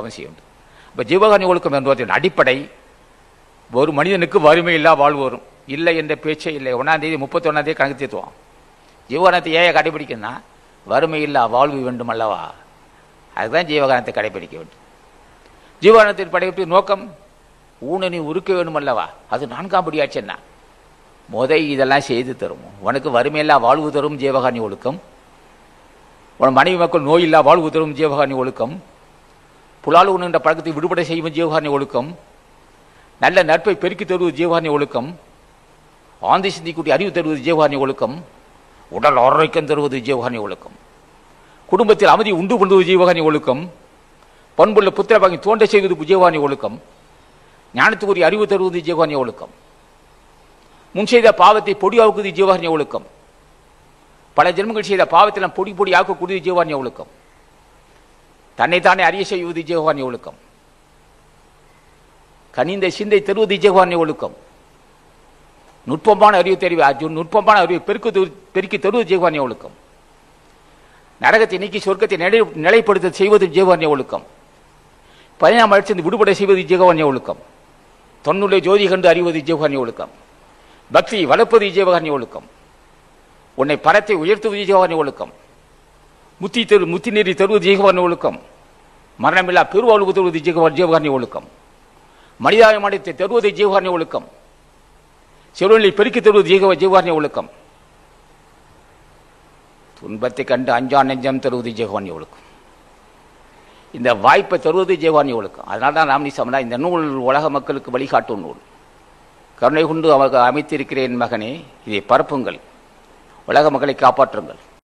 அவசியம். இப்போ ஜீவகாருண்ய ஒழுக்கம் என்பதன் அடிப்படை ஒரு மனிதனுக்கு வறுமை இல்லா வாழ்வு வரும். இல்லை என்ற பேச்சே இல்லை. 1ஆம் தேதி 31ஆம் தேதி கணக்கு தீர்த்துவான். ஜீவகாரணத்தை ஏன் கடைபிடிக்கணும்னா வறுமை இல்லா வாழ்வு வேண்டும் அல்லவா, அதுதான் ஜீவகாரணத்தை கடைபிடிக்க வேண்டும். ஜீவகாரணத்தின் படைப்பின் நோக்கம் ஊனனை உருக்க வேண்டும் அல்லவா, அது 4ஆம் படியாச்சுன்னா இதெல்லாம் செய்து தரும். உனக்கு வறுமையில்லா வாழ்வு தரும் ஜீவகாருண்ய ஒழுக்கம், உன் மனைவி மக்கள் நோயில்லா வாழ்வு தரும் ஜீவகாருண்ய ஒழுக்கம், புலால் உண்ணுகின்ற பழக்கத்தை விடுபட செய்யும் ஜீவகாருண்ய ஒழுக்கம், நல்ல நட்பை பெருக்கி தருவது ஜீவகாருண்ய ஒழுக்கம், ஆந்தி சிந்திக்கூடிய அறிவு தருவது ஜீவகாருண்ய ஒழுக்கம், உடல் ஆரோக்கியம் தருவது ஜீவகாருண்ய ஒழுக்கம், குடும்பத்தில் அமைதி உண்டு பண்ணுவது ஜீவகாருண்ய ஒழுக்கம், பண்புள்ள புத்திர பாகி தோன்ற செய்வது ஜீவகாருண்ய ஒழுக்கம், ஞானத்துக்குரிய அறிவு தருவது ஜீவகாருண்ய ஒழுக்கம், முன் செய்த பாவத்தை பொடியாக்குவது ஜீவகாருண்ய ஒழுக்கம், பல ஜென்மங்கள் செய்த பாவத்தில் பொடி பொடி ஆக்கக்கூடியது ஜீவகாருண்ய ஒழுக்கம், தன்னைத்தானே அறிய செய்வது ஜீவகாருண்ய ஒழுக்கம், கனிந்த சிந்தை தருவது ஜீவகாருண்ய ஒழுக்கம், நுட்பமான அறிவு தெரிவு நுட்பமான அறிவை பெருக்கி தருவது ஜீவகாருண்ய ஒழுக்கம், நரகத்தை நீக்கி சொர்க்கத்தை நிலைப்படுத்த செய்வது ஜீவகாருண்ய ஒழுக்கம், 15ஆம் ஆட்சி விடுபட செய்வது ஜீவகாருண்ய ஒழுக்கம், தன்னுடைய ஜோதி கண்டு அறிவது ஜீவகாருண்ய ஒழுக்கம், பக்தியை வளர்ப்பது ஜீவகாருண்ய ஒழுக்கம், உன்னை பரத்தை உயர்த்துவது ஜீவகாருண்ய ஒழுக்கம், முத்தி நெறி தருவது ஜீவகாருண்ய ஒழுக்கம், மரணமில்லா பெருவாழ்வு தருவது ஜீவகாருண்ய ஒழுக்கம், மனிதாபிமானத்தை தருவது ஜீவகாருண்ய ஒழுக்கம், செல்வங்களை பெருக்கி தருவது ஜீவகாருண்ய ஒழுக்கம், துன்பத்தை கண்டு அஞ்சா நெஞ்சம் தருவது ஜீவகாருண்ய ஒழுக்கம், இந்த வாய்ப்பை தருவது ஜீவகாருண்ய ஒழுக்கம். அதனால தான் ராமணி சமதா இந்த நூல் உலக மக்களுக்கு வழிகாட்டும் நூல். கருணை கொண்டு அவங்க அமைத்திருக்கிறேன் மகனே, இதை பரப்புங்கள், உலக மக்களை காப்பாற்றுங்கள்.